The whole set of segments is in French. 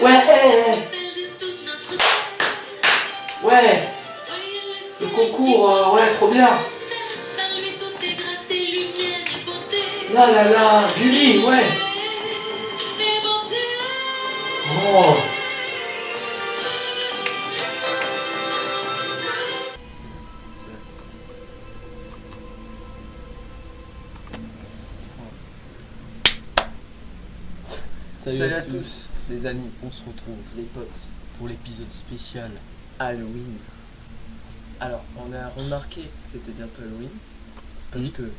Ouais. Ouais. Le concours, ouais, trop bien. Là là là, Julie, ouais. Oh. Salut à tous, les amis, On se retrouve les potes, pour l'épisode spécial. Halloween. Alors, on a remarqué que c'était bientôt Halloween, parce Oui. que...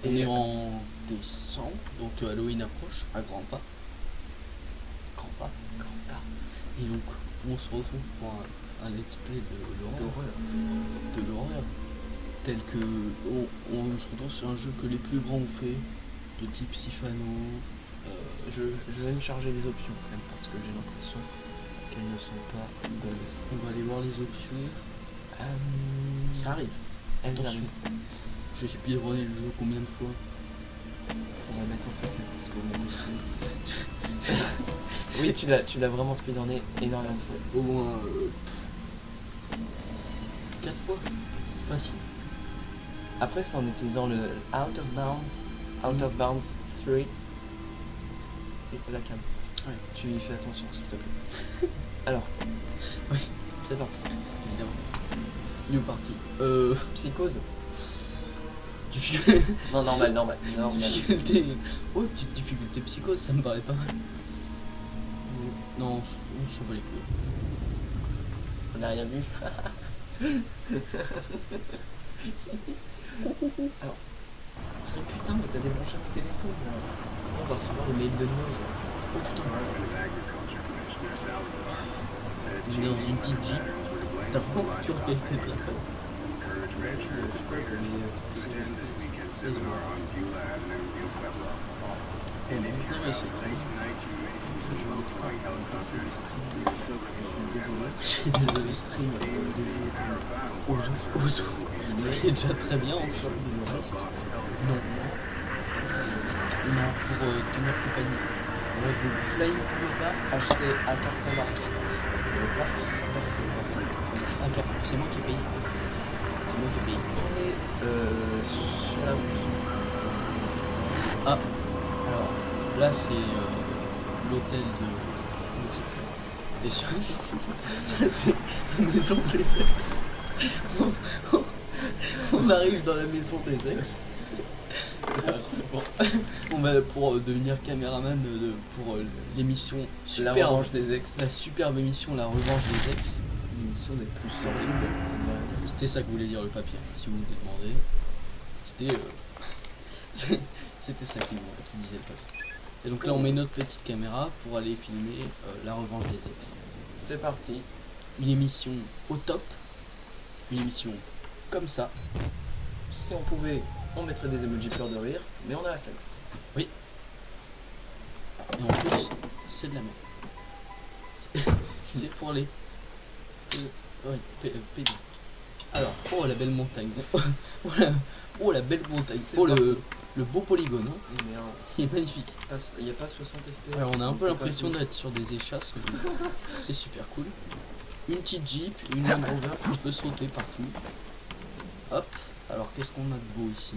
On est en décembre, donc Halloween approche à grands pas. Grands pas. Et donc, on se retrouve pour un let's play de l'horreur. Tel que on se retrouve sur un jeu que les plus grands ont fait, de type Sifano. Je vais me charger des options quand même, parce que j'ai l'impression qu'elles ne sont pas bonnes. On va aller voir les options. Ça arrive. Elles Attention. arrivent. J'ai speedrunné le jeu combien de fois? On va mettre en train parce qu'au moins aussi... Oui, tu l'as vraiment speedrunné énormément de fois. Au moins 4 fois. Facile. Après, c'est en utilisant le Out of Bounds 3. Et la cam. Ouais. Tu y fais attention s'il te plaît. Alors, Oui. c'est parti. Évidemment. New party. Psychose. Difficulté. Non, normal. Difficulté. Ouais, petite difficulté psychose, ça me paraît pas mal. Non, on se bat les couilles. On n'a rien vu. Alors. Oh putain, mais t'as débranché mon téléphone. Comment on va recevoir les mails de news? Oh putain. On est dans une petite Jeep. T'as vraiment foutu en quel téléphone? Je suis désolé. Le stream des jeux Ozo. C'est déjà très bien en soi. le reste. Non. Non, pour tenir compagnie. Ouais, donc Flying Toyota. Acheté à Carrefour Market. Ah, Carrefour, c'est moi qui ai payé. C'est moi qui ai payé. On est sur la route. Ah, alors là c'est l'hôtel des Là c'est la maison des ex. On arrive dans la maison des ex. Bon. On va pour devenir caméraman pour l'émission La revanche des ex. La superbe émission La Revanche des ex. L'émission des plus sordides. C'était ça que voulait dire le papier, si vous me demandez. C'était ça qui disait le papier. Et donc là on met notre petite caméra pour aller filmer La Revanche des ex. C'est parti. Une émission au top. Une émission comme ça. Si on pouvait, on mettrait des emojis pleurs de rire, mais on a la flemme. Oui. Et en plus, c'est de la merde. C'est pour les... Ouais, pédés. Alors, oh la belle montagne. Oh la belle montagne. C'est Oh parti. le beau polygone. Hein. Mais Il est magnifique. il n'y a pas 60 FPS. Alors on a un peu peut l'impression pas d'être sur des échasses, mais c'est super cool. Une petite Jeep, une Land Rover qui peut sauter partout. Hop, alors qu'est-ce qu'on a de beau ici?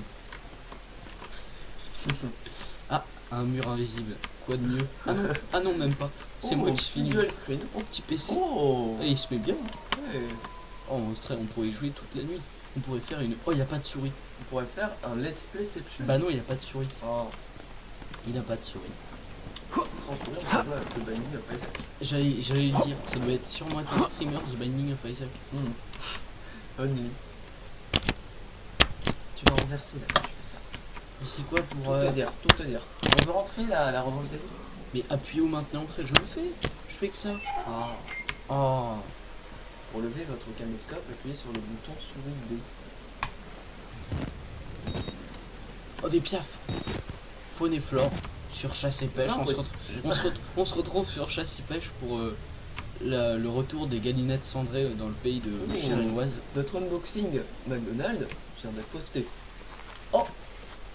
Ah, un mur invisible. Quoi de mieux? Ah non, même pas. C'est moi qui petit finis. dual screen. Oh, petit PC. Oh Et il se met bien. ouais. Oh, on pourrait y jouer toute la nuit. On pourrait faire une... Oh, il n'y a pas de souris. On pourrait faire un let's playception. Bah non, il n'y a pas de souris. Oh. Il n'a pas de souris. Sans souvenir, on peut jouer avec le Binding of Isaac. J'allais le dire, ça doit être sûrement être un streamer The Binding of Isaac. Only. Tu vas renverser là si tu fais ça. Mais c'est quoi pour... Tout te dire. On veut rentrer la revanche des ex. Mais appuyez où maintenant entrer, je le fais. Je fais que ça. Ah. Oh. Pour lever votre caméscope, appuyez sur le bouton souris D. Oh, des piafs. Faune et flore sur chasse et pêche. Non, On se retrouve sur chasse et pêche pour le retour des galinettes cendrées dans le pays de Oh. Chérinoise. Notre unboxing McDonald's vient d'être posté. Oh.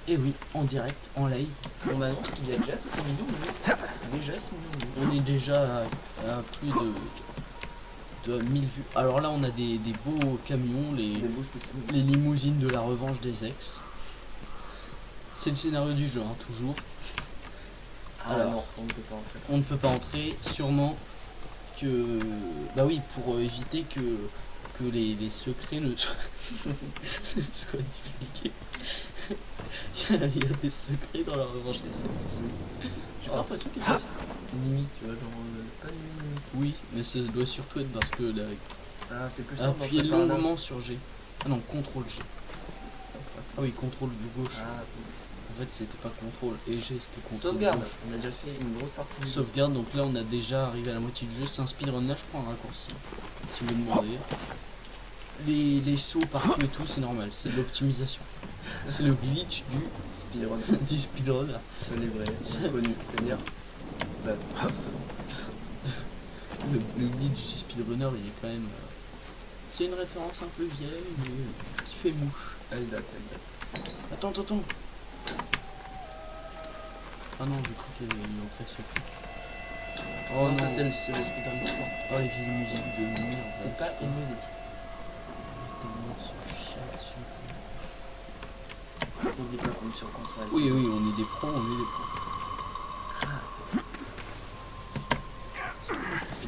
Et oui, en direct, en live. On m'annonce qu'il y a déjà 6 millions de vues. C'est déjà 6 millions de vues. On est déjà à plus de 1000 vues. Alors là, on a des beaux camions, Des beaux spécimens. les limousines de la revanche des ex. C'est le scénario du jeu, hein, toujours. Ah Alors, non, on ne peut pas entrer. On ne peut pas entrer, sûrement que... Bah oui, pour éviter que les secrets ne soient divulgués. Il y a des secrets dans la revanche des ex. J'ai pas l'impression qu'il fasse limite, tu vois, genre pas de limite. Oui, mais ça doit surtout être parce que là, Ah, c'est plus simple. appuyez d'entrer par là. longuement sur G. Ah non, CTRL G. Ah oui, contrôle du gauche. Ah, En fait, c'était pas contrôle et G, c'était contrôle sauvegarde. gauche. On a déjà fait une grosse partie du jeu. Sauvegarde, donc là on a déjà arrivé à la moitié du jeu. C'est un speedrun, là je prends un raccourci. Si vous me demandez. Les sauts partout et tout, c'est normal, c'est de l'optimisation. C'est le glitch Speedrun. du speedrunner. Seul est vrai, c'est connu. C'est-à-dire. Bah, Le glitch du speedrunner, il est quand même. C'est une référence un peu vieille, mais qui fait mouche. elle date. Attends. Ah non, j'ai cru qu'il y avait une entrée secrète. Oh non, non, ça c'est le speedrun. oh les vieilles musiques de merde. C'est pas une musique. Tellement se chier dessus. N'oublie pas qu'on est sur console. Oui, on est des pros,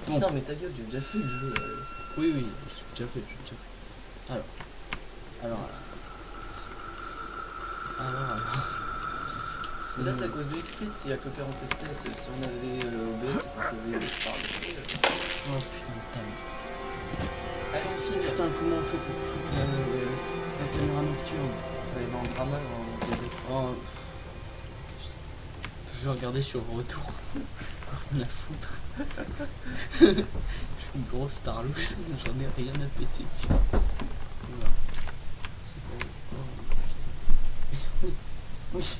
Bon. Putain, mais ta gueule, j'ai déjà fait le jeu. Oui, j'ai déjà fait. Alors. Déjà, c'est à cause de XSplit, s'il y a que 40 FPS. Si on avait OBS, c'est qu'on savait parler. Oh putain de taille. Allez, on filme. Putain, comment on fait pour foutre la caméra nocturne? Ouais, dans le drama, dans les extraits. Oh. Je vais regarder sur le retour. Rien à foutre. Je suis une grosse starlouse, j'en ai rien à péter. Voilà. C'est bon. Oh putain. Oui.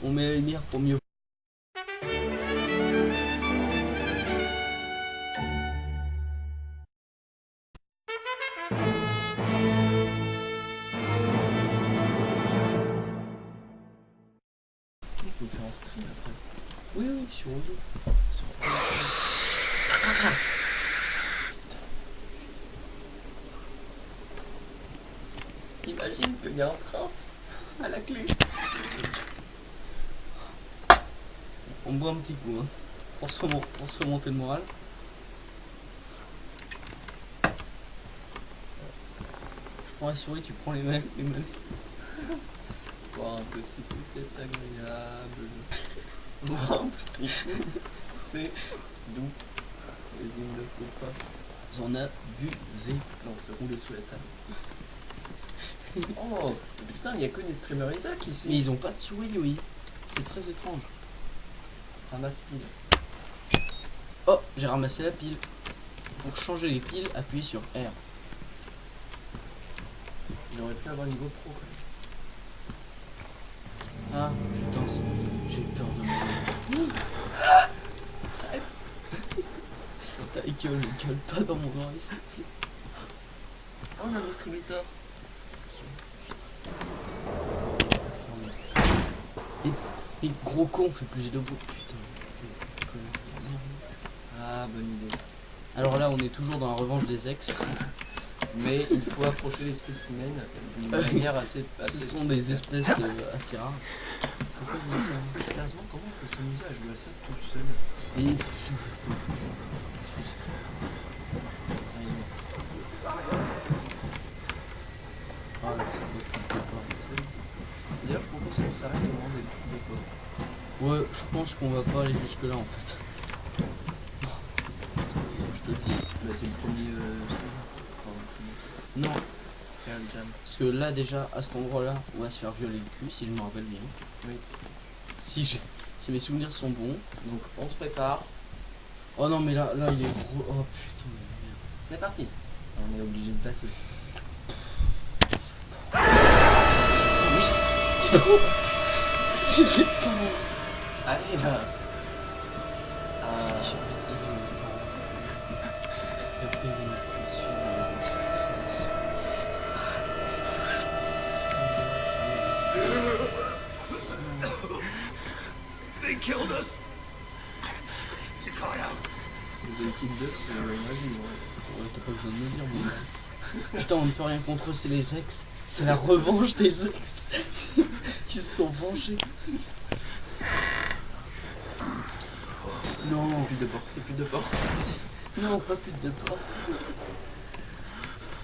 On met la lumière pour mieux. On peut faire un stream après. Oui, sur Ozo. Imagine qu'il y a un prince à la clé. On boit un petit coup, hein, pour se remonter le moral. Je prends la souris, tu prends les mains. Boire un petit coup, c'est agréable. Boire un petit coup, c'est doux. Et il ne faut pas J'en abusé. se rouler sous la table. Oh putain, il n'y a que des streamers Isaac ici. Mais ils ont pas de souris, oui. C'est très étrange. Ramasse pile. Oh, j'ai ramassé la pile. Pour changer les piles, appuyez sur R. Il aurait pu avoir une GoPro quand même. Ah, putain, j'ai peur de moi. Ta gueule pas dans mon oreille, s'il te plaît. Oh, on a notre conducteur. Et gros con fait plus de bruit, putain. Ah, bonne idée. Alors là, on est toujours dans la revanche des ex. Mais il faut approcher les spécimens d'une manière assez. Ce sont des espèces assez rares. Pourquoi il y a ça? Sérieusement, comment on peut s'amuser à jouer à ça tout seul? Et... Ah là, D'ailleurs, je propose qu'on s'arrête au moment des pauvres. ouais, je pense qu'on va pas aller jusque là en fait. Je te le dis. Bah, c'est le premier. Non, Scale Jam. parce que là déjà, à cet endroit-là, on va se faire violer le cul, si je me rappelle bien. Oui. Si mes souvenirs sont bons. Donc, on se prépare. Oh non, mais là il est gros. Oh putain, mais merde. C'est parti. On est obligé de passer. J'ai pas. Allez là. J'ai envie de dire, mais après, il y a une pression, il y a du stress. The Kill Ducks, vas-y. Ouais, t'as pas besoin de me dire, mon gars. Putain, on ne peut rien contre eux, c'est les ex. C'est la revanche des ex. Ils se sont vengés. Non, Plus de porc, c'est plus de porc. non, pas plus de porc.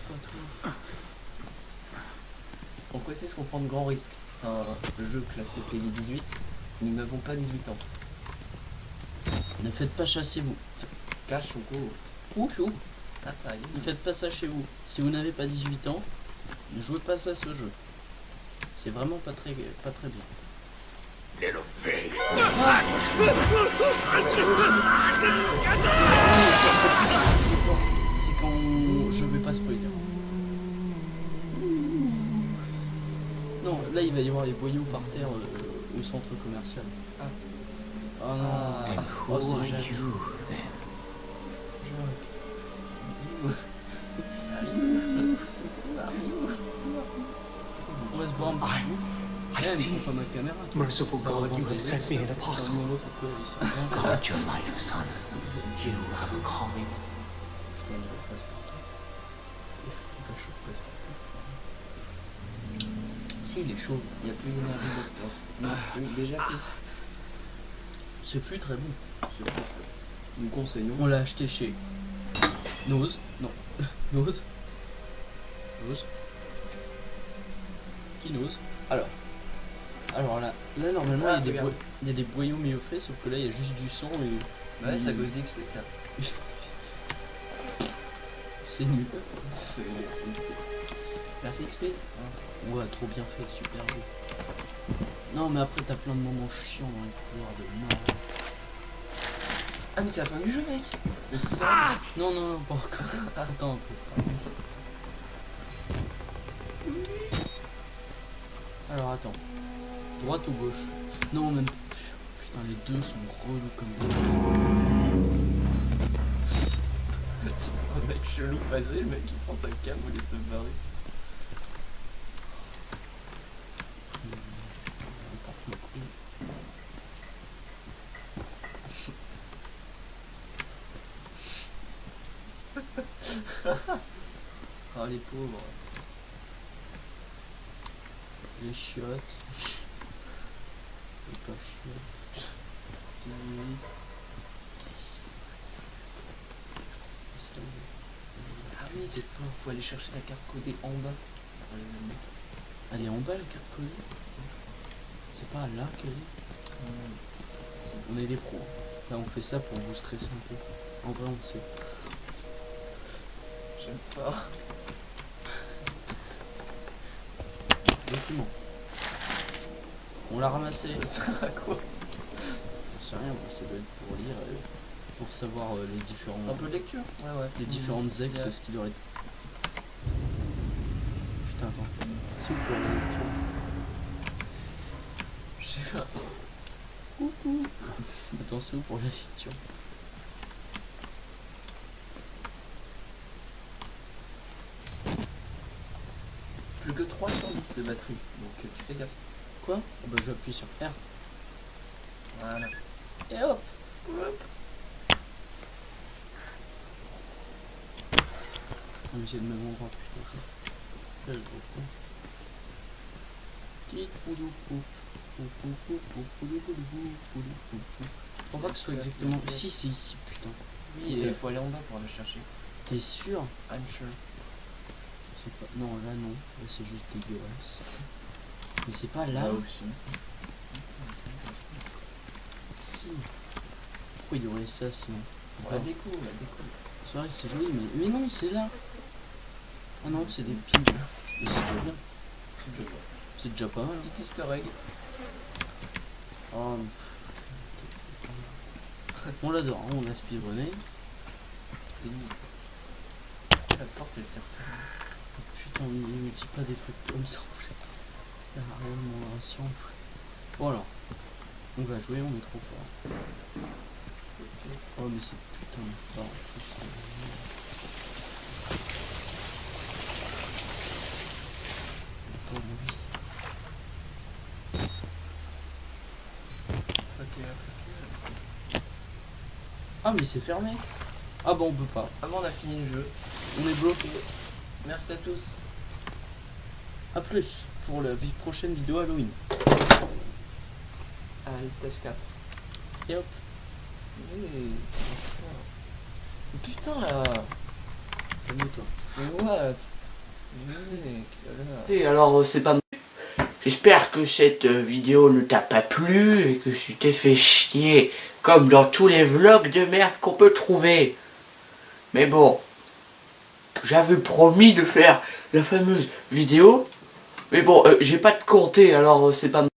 Pas tout. On précise qu'on prend de grands risques. C'est un jeu classé PEGI 18. Nous n'avons pas 18 ans. Ne faites pas chasser vous. Cache ou go. Ouh, Ah, ça y ne faites pas ça chez vous. Si vous n'avez pas 18 ans, ne jouez pas ça à ce jeu. C'est vraiment pas très bien. C'est quand je vais pas spoiler. Non, là il va y avoir les voyous par terre au centre commercial. Ah. Oh non. Oh, c'est Jacques. Jacques. On va se boire un petit coup. I Eh, mais see. pas ma caméra. Merciful God, you have sent me an apostle. Guard your life, son. You have a calling. Putain, il va passe-partout. Il va chaud, passe-partout. Si, il est chaud. Il n'y a plus d'énergie docteur. Non, plus, déjà plus. Ce fut très bon. Nous conseillons. On l'a acheté chez Nose. Non. Nose. Nose. Qui Nose. Alors là normalement Ah, il y a regarde. des boyaux mieux faits, sauf que là il y a juste du sang et Ouais, ça cause d'XP ça. c'est nul. C'est une XP. Merci XP. Ouais, trop bien fait, super jeu. Non mais après t'as plein de moments chiants dans les couloirs de mort. Ah, mais c'est la fin du jeu, mec. Non, pas encore. Attends un peu. Alors attends. Droite ou gauche? Non, même. Putain, les deux sont relous comme des. Un mec chelou passé, le mec il prend sa cam au lieu de se barrer. Ah, les pauvres. Les chiottes. Les pas chiottes. C'est ici. C'est là. Ah oui, c'est pas. Faut aller chercher la carte codée en bas. Pour les amis. Elle est en bas la carte codée. C'est pas là qu'elle est. On est des pros. Là on fait ça pour vous stresser un peu. En vrai on sait. J'aime pas. Document. On l'a ramassé. Ça sert à quoi? Je sais rien, mais ça doit être pour lire, pour savoir les différents. Un peu de lecture? Ouais. Les différentes ex, Yeah. ce qu'il aurait. Putain, attends. C'est où pour la lecture? Je sais pas. Coucou. Attends, c'est où pour la lecture? Plus que 3 sur 10 de batterie. Donc tu fais gaffe. Quoi? Oh, bah j'appuie sur R. Voilà. Et hop. Ah, mais c'est le même endroit, putain. Quel gros con. Petite poulou pou. Je crois pas que ce soit exactement. Si, c'est ici, putain. Oui, et il faut aller en bas pour la chercher. T'es sûr? I'm sure. C'est pas... Non, là non. Là c'est juste dégueulasse. Mais c'est pas là. aussi. Si. Pourquoi il y aurait ça sinon? La déco, la déco. C'est vrai que c'est joli, mais non, c'est là. Ah non, c'est des piles. Mais c'est déjà bien. C'est déjà pas mal. Hein. Petit easter egg. Oh, on l'adore, hein, on l'a speedrunné. La porte elle sert. Putain, mais il me dit pas des trucs comme ça. Il y a rien de modération. Voilà. On va jouer, on est trop fort. Oh mais c'est putain de fort en plus. Pas envie. Ok. Ah mais c'est fermé. Ah bon, on peut pas. Ah bon, on a fini le jeu. On est bloqué. Merci à tous. A plus pour la prochaine vidéo Halloween. Alt F4. Et hop. Oui. Putain là. Calme-toi. Mais what? Mec, là. Et alors, c'est pas... J'espère que cette vidéo ne t'a pas plu et que tu t'es fait chier comme dans tous les vlogs de merde qu'on peut trouver. Mais bon, j'avais promis de faire la fameuse vidéo. Mais bon, j'ai pas de compter, alors c'est pas...